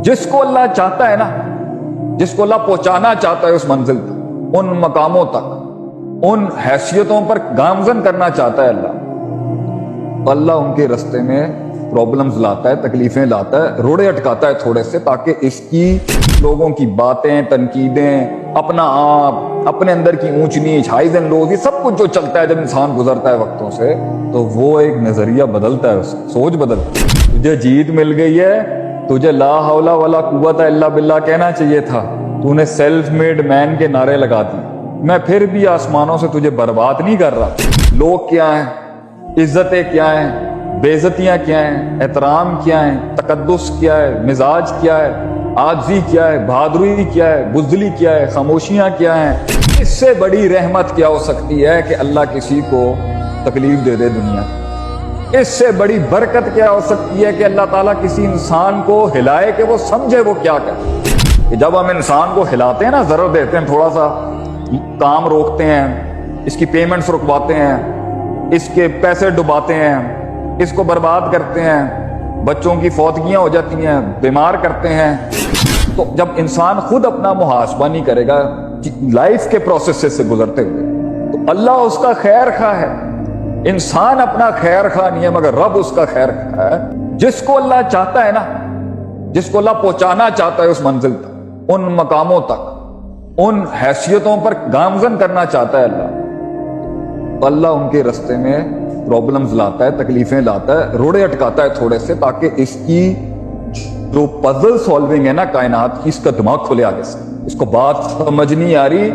جس کو اللہ چاہتا ہے نا، جس کو اللہ پہنچانا چاہتا ہے اس منزل تک، ان مقاموں تک، ان حیثیتوں پر گامزن کرنا چاہتا ہے اللہ ان کے رستے میں پرابلمز لاتا ہے، تکلیفیں لاتا ہے، روڑے اٹکاتا ہے تھوڑے سے، تاکہ اس کی لوگوں کی باتیں، تنقیدیں، اپنا آپ، اپنے اندر کی اونچ نیچ، ہائیز اینڈ لوز، یہ سب کچھ جو چلتا ہے جب انسان گزرتا ہے وقتوں سے، تو وہ ایک نظریہ بدلتا ہے، اس سوچ بدلتی ہے۔ تجھے جیت مل گئی ہے، تجھے لا حول ولا قوت الا باللہ کہنا چاہیے تھا، تو نے سیلف میڈ مین کے نعرے لگا دی۔ میں پھر بھی آسمانوں سے تجھے برباد نہیں کر رہا۔ لوگ کیا ہیں، عزتیں کیا ہیں، بے عزتیاں کیا ہیں، احترام کیا ہیں، تقدس کیا ہے، مزاج کیا ہے، عاجزی کیا ہے، بہادری کیا ہے، بزدلی کیا ہے، خاموشیاں کیا ہیں، اس سے بڑی رحمت کیا ہو سکتی ہے کہ اللہ کسی کو تکلیف دے دے دنیا کی؟ اس سے بڑی برکت کیا ہو سکتی ہے کہ اللہ تعالیٰ کسی انسان کو ہلائے کہ وہ سمجھے وہ کیا کرے؟ کہ جب ہم انسان کو ہلاتے ہیں نا، ضرر دیتے ہیں، تھوڑا سا کام روکتے ہیں، اس کی پیمنٹس رکواتے ہیں، اس کے پیسے ڈباتے ہیں، اس کو برباد کرتے ہیں، بچوں کی فوتگیاں ہو جاتی ہیں، بیمار کرتے ہیں، تو جب انسان خود اپنا محاسبہ نہیں کرے گا لائف کے پروسیس سے گزرتے ہوئے، تو اللہ اس کا خیر خواہ ہے۔ انسان اپنا خیر خواہ نہیں ہے، مگر رب اس کا خیر خواہ ہے۔ جس کو اللہ چاہتا ہے نا، جس کو اللہ پہنچانا چاہتا ہے اس منزل تک، ان مقاموں تک، ان حیثیتوں پر گامزن کرنا چاہتا ہے اللہ ان کے رستے میں پرابلمز لاتا ہے، تکلیفیں لاتا ہے، روڑے اٹکاتا ہے تھوڑے سے، تاکہ اس کی جو پزل سالونگ ہے نا کائنات کی، اس کا دماغ کھلے آگے سے، اس کو بات سمجھ نہیں آ رہی،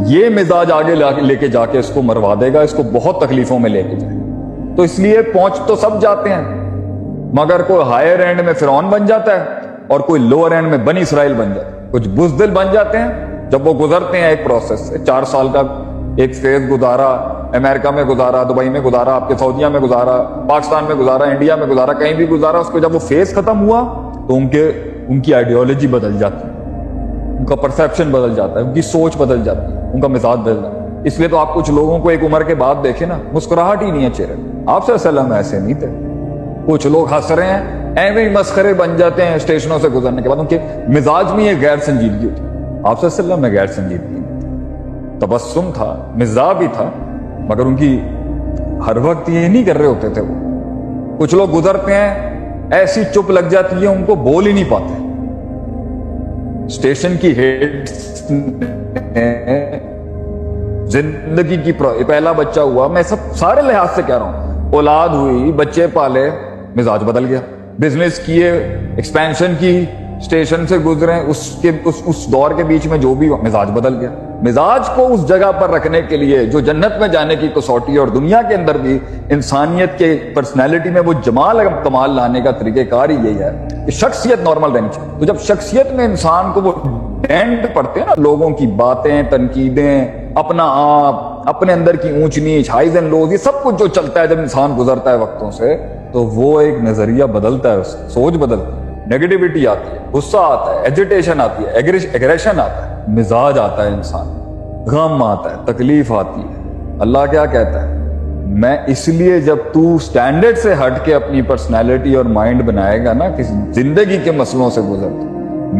یہ مزاج آگے لے کے جا کے اس کو مروا دے گا، اس کو بہت تکلیفوں میں لے کے جائے۔ تو اس لیے پہنچ تو سب جاتے ہیں، مگر کوئی ہائر اینڈ میں فرعون بن جاتا ہے اور کوئی لوور اینڈ میں بنی اسرائیل بن جاتا ہے۔ کچھ بزدل بن جاتے ہیں جب وہ گزرتے ہیں ایک پروسیس سے، 4 سال کا ایک فیز گزارا، امریکہ میں گزارا، دبئی میں گزارا، آپ کے سعودیہ میں گزارا، پاکستان میں گزارا، انڈیا میں گزارا، کہیں بھی گزارا، اس کو جب وہ فیز ختم ہوا تو ان کی آئیڈیالوجی بدل جاتی ہے، ان کا پرسیپشن بدل جاتا ہے، ان کی سوچ بدل جاتی ہے، ان کا مزاج بدل جاتا ہے۔ اس لیے تو آپ کچھ لوگوں کو ایک عمر کے بعد دیکھیں نا، مسکراہٹ ہی نہیں ہے چہرے پہ۔ آپ صلی اللہ علیہ وسلم ایسے نہیں تھے۔ کچھ لوگ ہنس رہے ہیں، ایویں ہی مسخرے بن جاتے ہیں اسٹیشنوں سے گزرنے کے بعد، ان کے مزاج میں یہ غیر سنجیدگی ہوتی ہے۔ آپ صلی اللہ علیہ وسلم میں غیر سنجیدگی، تبسم تھا، مزاح بھی تھا، مگر ان کی ہر وقت یہ نہیں کر رہے ہوتے تھے وہ۔ کچھ لوگ گزرتے ہیں، ایسی چپ لگ جاتی ہے، ان کو بول ہی نہیں پاتے۔ اسٹیشن کی ہیڈ زندگی کی پہلا بچہ ہوا، میں سارے لحاظ سے کہہ رہا ہوں، اولاد ہوئی، بچے پالے، مزاج بدل گیا، بزنس کیے، ایکسپینشن کی، اسٹیشن سے گزرے، اس دور کے بیچ میں جو بھی مزاج بدل گیا۔ مزاج کو اس جگہ پر رکھنے کے لیے جو جنت میں جانے کی کسوٹی ہے، اور دنیا کے اندر بھی انسانیت کے پرسنالٹی میں وہ جمال کمال لانے کا طریقہ کار ہی یہی ہے کہ شخصیت نارمل رہنی چاہیے۔ تو جب شخصیت میں انسان کو وہ ڈینٹ پڑتے ہیں نا، لوگوں کی باتیں، تنقیدیں، اپنا آپ، اپنے اندر کی اونچ نیچ، ہائیز اینڈ لوز، یہ سب کچھ جو چلتا ہے جب انسان گزرتا ہے وقتوں سے، تو وہ ایک نظریہ بدلتا ہے، سوچ بدلتی ہے، نیگیٹیوٹی آتی ہے، غصہ آتا ہے، ایجیٹیشن آتی ہے، ایگریشن آتا ہے، مزاج آتا ہے انسان، غم آتا ہے، تکلیف آتی ہے۔ اللہ کیا کہتا ہے؟ میں اس لیے جب تو سٹینڈرڈ سے ہٹ کے اپنی پرسنالٹی اور مائنڈ بنائے گا نا، کسی زندگی کے مسئلوں سے گزرتے،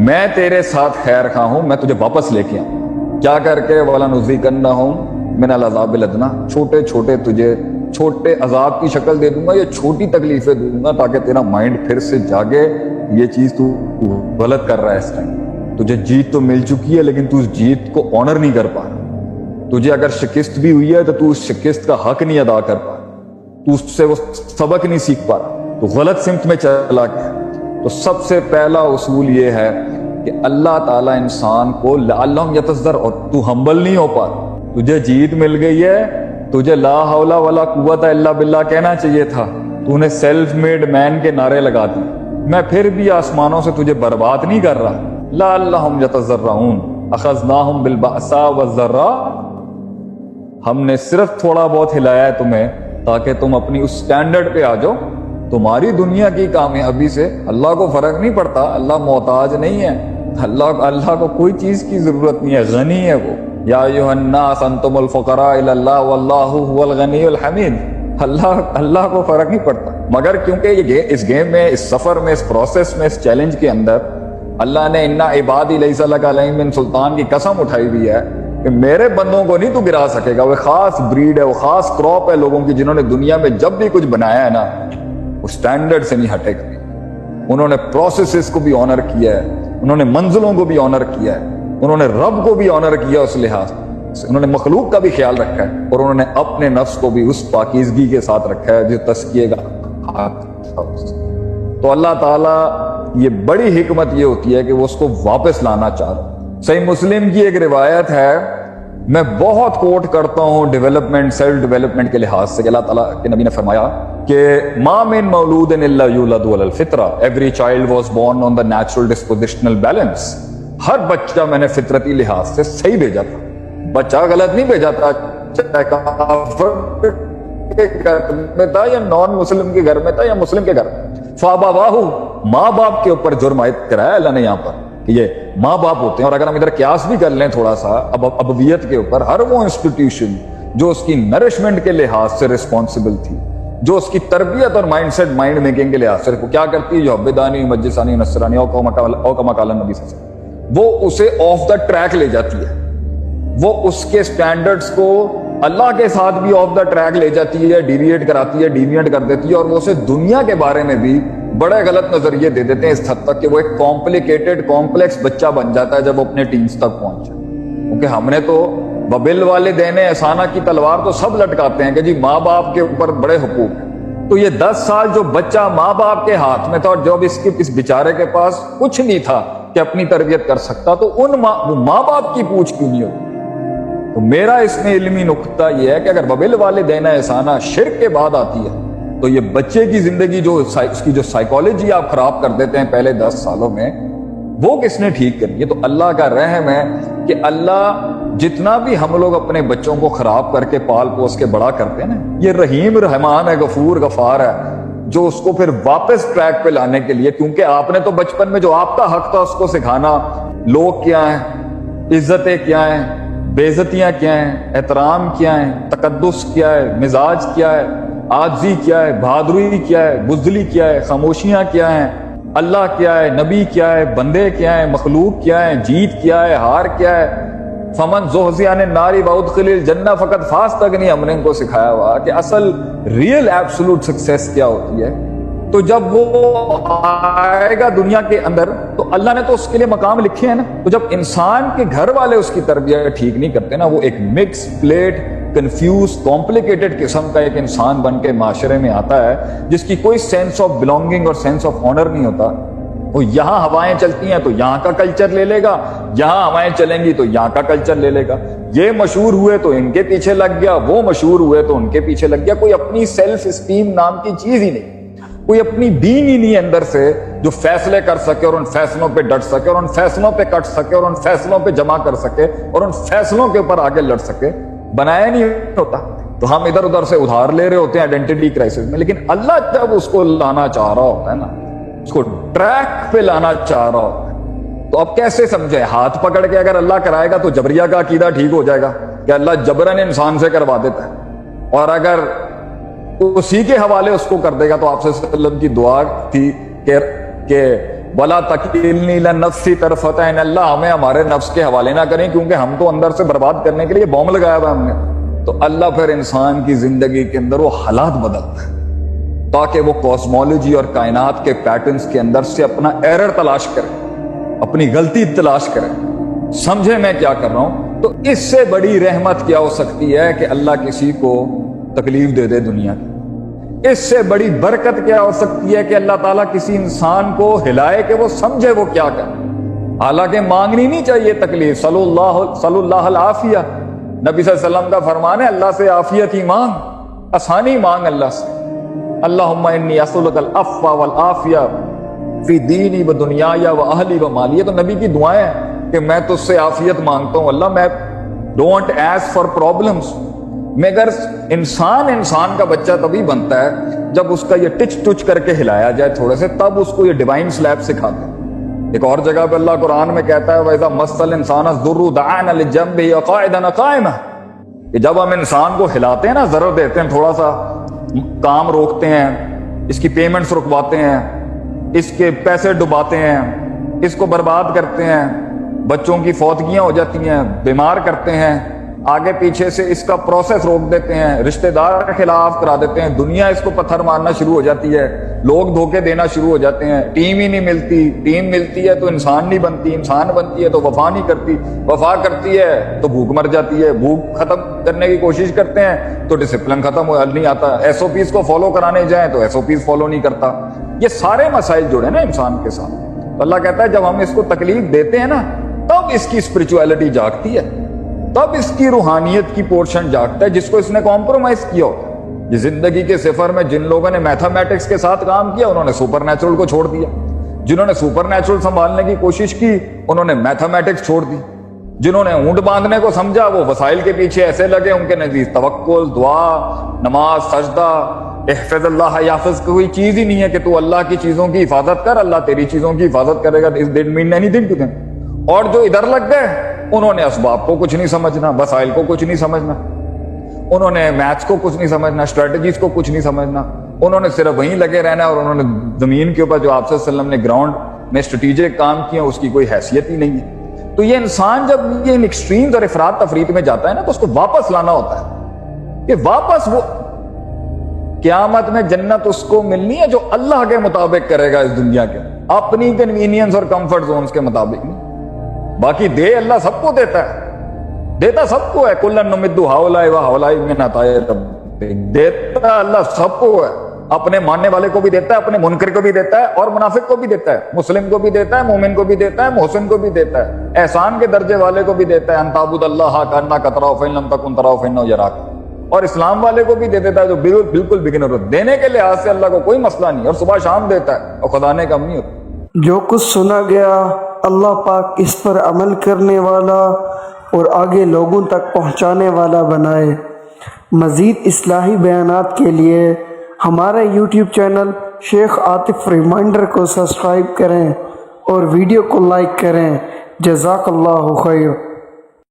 میں تیرے ساتھ خیر خواہ ہوں، میں تجھے واپس لے کے آؤں، کیا کر کے وَلَنُذِيقَنَّهُم مِّنَ الْعَذَابِ الْأَدْنَىٰ، چھوٹے چھوٹے تجھے چھوٹے عذاب کی شکل دے دوں گا، یہ چھوٹی تکلیفیں دوں گا، تاکہ تیرا مائنڈ پھر سے جاگے، یہ چیز تو غلط کر رہا ہے اس ٹائم، تجھے جیت تو مل چکی ہے لیکن تو اس جیت کو آنر نہیں کر پا رہا، تجھے اگر شکست بھی ہوئی ہے تو تو اس شکست کا حق نہیں ادا کر پا رہا، تو اس سے وہ سبق نہیں سیکھ پا رہا، تو غلط سمت میں چلا گیا۔ تو سب سے پہلا اصول یہ ہے کہ اللہ تعالیٰ انسان کو لعلہم یتذکرون، اور تو ہمبل نہیں ہو پا رہا، تجھے جیت مل گئی ہے، تجھے لا حول ولا قوت الا باللہ کہنا چاہیے تھا، تو نے سیلف میڈ مین کے نعرے لگا دی۔ میں پھر بھی آسمانوں سے تجھے برباد نہیں کر رہا، لعلہم یتضرعون اخذناہم بالبأساء والضراء، ہم نے صرف تھوڑا بہت ہلایا ہے تمہیں تاکہ تم اپنی اس سٹینڈرڈ پہ آ جاؤ۔ تمہاری دنیا کی کامیابی سے اللہ کو فرق نہیں پڑتا، اللہ محتاج نہیں ہے، اللہ کو کوئی چیز کی ضرورت نہیں ہے، غنی ہے وہ۔ یا ایھا الناس انتم الفقراء الی اللہ واللہ هو الغنی الحمید، اللہ کو فرق نہیں پڑتا، مگر کیونکہ یہ اس گیم میں، اس سفر میں، اس پروسیس میں، اس چیلنج کے اندر اللہ نے انا عبادی لیس لک علیہم من سلطان کی قسم اٹھائی ہوئی ہے کہ میرے بندوں کو نہیں تو گرا سکے گا. وہ خاص بریڈ ہے, وہ خاص کراپ ہے لوگوں کی, جنہوں نے دنیا میں جب بھی کچھ بنایا ہے نا وہ سٹینڈرڈ سے نہیں ہٹے گا. انہوں نے پروسیسز کو بھی آنر کیا ہے, انہوں نے منزلوں کو بھی آنر کیا ہے, انہوں نے رب کو بھی آنر کیا اس لحاظ سے, انہوں نے مخلوق کا بھی خیال رکھا ہے, اور انہوں نے اپنے نفس کو بھی اس پاکیزگی کے ساتھ رکھا ہے جو تزکیے کا. تو اللہ تعالیٰ یہ بڑی حکمت یہ ہوتی ہے کہ وہ اس کو واپس لانا چاہ رہا. صحیح مسلم کی ایک روایت ہے, میں بہت کوٹ کرتا ہوں ڈیولپمنٹ, سیلف ڈیولپمنٹ کے لحاظ سے, کہ اللہ تعالیٰ کے نبی نے فرمایا کہ ما من مولود الا یولد علی الفطرہ, every child was born on the natural dispositional balance. ہر بچہ میں نے فطرتی لحاظ سے صحیح بھیجا تھا, بچہ غلط نہیں بھیجا تھا, چاہے کافر کے گھر میں تھا یا نان مسلم کے گھر میں تھا یا مسلم کے گھر میں. فابواہ, ماں باپ کے اوپر جرم عائد کرایا اللہ نے یہاں پر کہ یہ ماں باپ ہوتے ہیں. اور اگر ہم ادھر قیاس بھی کر لیں تھوڑا سا ابویت کے اوپر, ہر وہ انسٹیٹیوشن جو اس کی نرشمنٹ کے لحاظ سے رسپانسبل تھی, جو اس کی تربیت اور مائنڈ سیٹ, مائنڈ میکنگ کے لحاظ سے کیا کرتی ہے, جو عبیدانی, مجسانی, نصرانی او کما قال نبی صلی اللہ علیہ وسلم, وہ اسے آف دا ٹریک لے جاتی ہے. وہ اس کے سٹینڈرڈز کو اللہ کے ساتھ بھی آف دا ٹریک لے جاتی ہے, ڈیویٹ کراتی ہے, ڈیویٹ کر دیتی ہے, اور وہ اسے دنیا کے بارے میں بھی بڑے غلط نظریے دے دیتے ہیں, اس حد تک کہ وہ ایک کمپلیکیٹڈ, کمپلیکس بچہ بن جاتا ہے جب وہ اپنے ٹینز تک پہنچ جائے. کیونکہ ہم نے تو وبل والدین احسانہ کی تلوار تو سب لٹکاتے ہیں کہ جی ماں باپ کے اوپر بڑے حقوق ہیں. تو یہ 10 سال جو بچہ ماں باپ کے ہاتھ میں تھا, اور جب اس بیچارے کے پاس کچھ نہیں تھا کہ اپنی تربیت کر سکتا, تو ان ماں باپ کی پوچھ کیوں نہیں ہوتی. تو میرا اس میں علمی نقطہ یہ ہے کہ اگر وبل والدین احسانہ شرک کے بعد آتی ہے تو یہ بچے کی زندگی جو اس کی جو سائیکالوجی آپ خراب کر دیتے ہیں پہلے 10 سالوں میں, وہ کس نے ٹھیک کرنی ہے. تو اللہ کا رحم ہے کہ اللہ جتنا بھی ہم لوگ اپنے بچوں کو خراب کر کے پال پوس کے بڑا کرتے ہیں نا, یہ رحیم رحمان ہے, غفور غفار ہے, جو اس کو پھر واپس ٹریک پہ لانے کے لیے, کیونکہ آپ نے تو بچپن میں جو آپ کا حق تھا اس کو سکھانا, لوگ کیا ہیں, عزتیں کیا ہیں, بےعزتیاں کیا ہیں, احترام کیا ہیں, تقدس کیا ہے, مزاج کیا ہے, عاجزی کیا ہے, بہادری کیا ہے, بزدلی کیا ہے, خاموشیاں کیا ہیں, اللہ کیا ہے, نبی کیا ہے, بندے کیا ہیں, مخلوق کیا ہے, جیت کیا ہے, ہار کیا ہے. فمن زحزح عن النار وادخل الجنہ فقد فاز تک نہیں ہم نے ان کو سکھایا ہوا کہ اصل ریئل ایبسولوٹ سکسیس کیا ہوتی ہے. تو جب وہ آئے گا دنیا کے اندر تو اللہ نے تو اس کے لیے مقام لکھے ہیں نا. تو جب انسان کے گھر والے اس کی تربیت ٹھیک نہیں کرتے نا, وہ ایک مکس پلیٹ, کنفیوز, کمپلیکیٹڈ قسم کا ایک انسان بن کے معاشرے میں آتا ہے جس کی کوئی سینس آف بلونگنگ اور سینس آف آنر نہیں ہوتا. وہ یہاں ہوائیں چلتی ہیں تو یہاں کا کلچر لے لے گا, یہاں ہوائیں چلیں گی تو یہاں کا کلچر لے لے گا. یہ مشہور ہوئے تو ان کے پیچھے لگ گیا, وہ مشہور ہوئے تو ان کے پیچھے لگ گیا. کوئی اپنی سیلف اسٹیم نام کی چیز ہی نہیں, کوئی اپنی بینگ ہی نہیں اندر سے جو فیصلے کر سکے اور ان فیصلوں پہ ڈٹ سکے اور ان فیصلوں پہ کٹ سکے اور ان فیصلوں پہ جمع کر سکے اور ان فیصلوں کے اوپر آگے لڑ سکے. بنایا نہیں ہوتا. تو ہم ادھر ادھر سے ادھار لے رہے ہوتے ہیں آئیڈینٹی کرائسس میں. لیکن اللہ جب اس کو لانا چاہ رہا ہوتا ہے نا, اس کو ٹریک پہ لانا چاہ رہا ہوتا ہے, تو اب کیسے سمجھے؟ ہاتھ پکڑ کے اگر اللہ کرائے گا تو جبریہ کا عقیدہ ٹھیک ہو جائے گا کہ اللہ جبرن انسان سے کروا دیتا ہے, اور اگر اسی کے حوالے اس کو کر دے گا تو آپ صلی اللہ علیہ وسلم کی دعا تھی کہ وَلَا تَكِلْنِي إِلَى نَفْسِي طَرْفَةَ عَيْنٍ, اللہ ہمیں ہمارے نفس کے حوالے نہ کریں کیونکہ ہم تو اندر سے برباد کرنے کے لیے بوم لگایا ہوا ہم نے. تو اللہ پھر انسان کی زندگی کے اندر وہ حالات بدلتا ہے تاکہ وہ کاسمولوجی اور کائنات کے پیٹرنز کے اندر سے اپنا ایرر تلاش کرے, اپنی غلطی تلاش کرے, سمجھے میں کیا کر رہا ہوں. تو اس سے بڑی رحمت کیا ہو سکتی ہے کہ اللہ کسی کو تکلیف دے دے دنیا کی. اس سے بڑی برکت کیا ہو سکتی ہے کہ اللہ تعالیٰ کسی انسان کو ہلائے کہ وہ سمجھے وہ کیا کرے. حالانکہ مانگنی نہیں چاہیے تکلیف. صلی اللہ العافیہ, نبی صلی اللہ علیہ وسلم کا فرمان ہے اللہ سے عافیت ہی مانگ, آسانی مانگ اللہ سے. اللہم انی اسألک العفو والعافیہ فی دینی و دنیای و اہلی و مالی. تو نبی کی دعائیں ہیں کہ میں تجھ سے عافیت مانگتا ہوں اللہ, میں ڈونٹ ایسک فار پرابلمس. مگر انسان کا بچہ تبھی بنتا ہے جب اس کا یہ ٹچ ٹچ کر کے ہلایا جائے تھوڑے سے, تب اس کو یہ ڈیوائن سلیب سکھاتے ہیں. ایک اور جگہ پہ اللہ قرآن میں کہتا ہے وَإِذَا مَسَّ الْإِنسَانَ الضُّرُّ دَعَانَا لِجَنبِهِ قَاعِدًا قَائِمًا, کہ جب ہم انسان کو ہلاتے ہیں نا, ضرر دیتے ہیں, تھوڑا سا کام روکتے ہیں, اس کی پیمنٹس رکواتے ہیں, اس کے پیسے ڈباتے ہیں, اس کو برباد کرتے ہیں، بچوں کی فوتگیاں ہو جاتی ہیں، بیمار کرتے ہیں، آگے پیچھے سے اس کا پروسیس روک دیتے ہیں، رشتہ دار کے خلاف کرا دیتے ہیں، دنیا اس کو پتھر مارنا شروع ہو جاتی ہے، لوگ دھوکے دینا شروع ہو جاتے ہیں، ٹیم ہی نہیں ملتی، ٹیم ملتی ہے تو انسان نہیں بنتی، انسان بنتی ہے تو وفا نہیں کرتی، وفا کرتی ہے تو بھوک مر جاتی ہے، بھوک ختم کرنے کی کوشش کرتے ہیں تو ڈسپلن ختم ہو نہیں آتا، ایس او پیز کو فالو کرانے جائیں تو ایس او پیز فالو نہیں کرتا۔ یہ سارے مسائل جڑے نا انسان کے ساتھ۔ اللہ کہتا ہے جب ہم اس کو تکلیف دیتے ہیں نا تب اس کی اسپرچویلٹی جاگتی ہے، تب اس کی روحانیت کی پورشن جاگتا ہے جس کو اس نے کمپرومائز کیا ہوتا ہے۔ یہ زندگی کے سفر میں جن لوگوں نے میتھمیٹکس کے ساتھ کام کیا انہوں نے سپر نیچرل کو چھوڑ دیا، جنہوں نے سپر نیچرل سنبھالنے کی کوشش کی انہوں نے میتھمیٹکس چھوڑ دی، جنہوں نے اونٹ باندھنے کو سمجھا وہ وسائل کے پیچھے ایسے لگے، ان کے نزدیک توکل، دعا، نماز، سجدہ، احفظ اللہ یحفظ کوئی چیز ہی نہیں ہے کہ تو اللہ کی چیزوں کی حفاظت کر، اللہ تیری چیزوں کی حفاظت کرے گا۔ It didn't mean anything to them۔ اور جو ادھر لگ گئے انہوں نے اسباب کو کچھ نہیں سمجھنا، وسائل کو کچھ نہیں سمجھنا، انہوں نے میتھس کو کچھ نہیں سمجھنا، اسٹریٹجیز کو کچھ نہیں سمجھنا، انہوں نے صرف وہیں لگے رہنا اور انہوں نے زمین کے اوپر جو آپ صلی اللہ علیہ وسلم نے گراؤنڈ میں اسٹریٹجک کام کیا اس کی کوئی حیثیت ہی نہیں ہے۔ تو یہ انسان جب یہ ان ایکسٹریمز اور افراط تفریط میں جاتا ہے نا تو اس کو واپس لانا ہوتا ہے کہ واپس وہ قیامت میں جنت اس کو ملنی ہے جو اللہ کے مطابق کرے گا اس دنیا کے، اپنی کنوینئنس اور کمفرٹ زونز کے مطابق نہیں۔ باقی دے اللہ سب کو دیتا ہے، دیتا سب کو ہے، کلن نمد ہؤلاء و ہؤلاء من عطاء ربک، دیتا اللہ سب کو ہے، اپنے ماننے والے کو بھی دیتا ہے، اپنے منکر کو بھی دیتا ہے اور منافق کو بھی دیتا ہے، مسلم کو بھی دیتا ہے، مومن کو بھی دیتا ہے، محسن کو بھی دیتا ہے، احسان کے درجے والے کو بھی دیتا ہے، ان تعبد اللہ کانک تراہ فإن لم تکن تراہ فإنہ یراک، اور اسلام والے کو بھی دے دیتا ہے جو بالکل بگنر ہوتا ہے۔ دینے کے لحاظ سے اللہ کو کوئی مسئلہ نہیں، اور صبح شام دیتا ہے اور خدا نے کم نہیں ہوتا۔ جو کچھ سنا گیا اللہ پاک اس پر عمل کرنے والا اور آگے لوگوں تک پہنچانے والا بنائے۔ مزید اصلاحی بیانات کے لیے ہمارے یوٹیوب چینل شیخ عاطف ریمائنڈر کو سبسکرائب کریں اور ویڈیو کو لائک کریں۔ جزاک اللہ خیر۔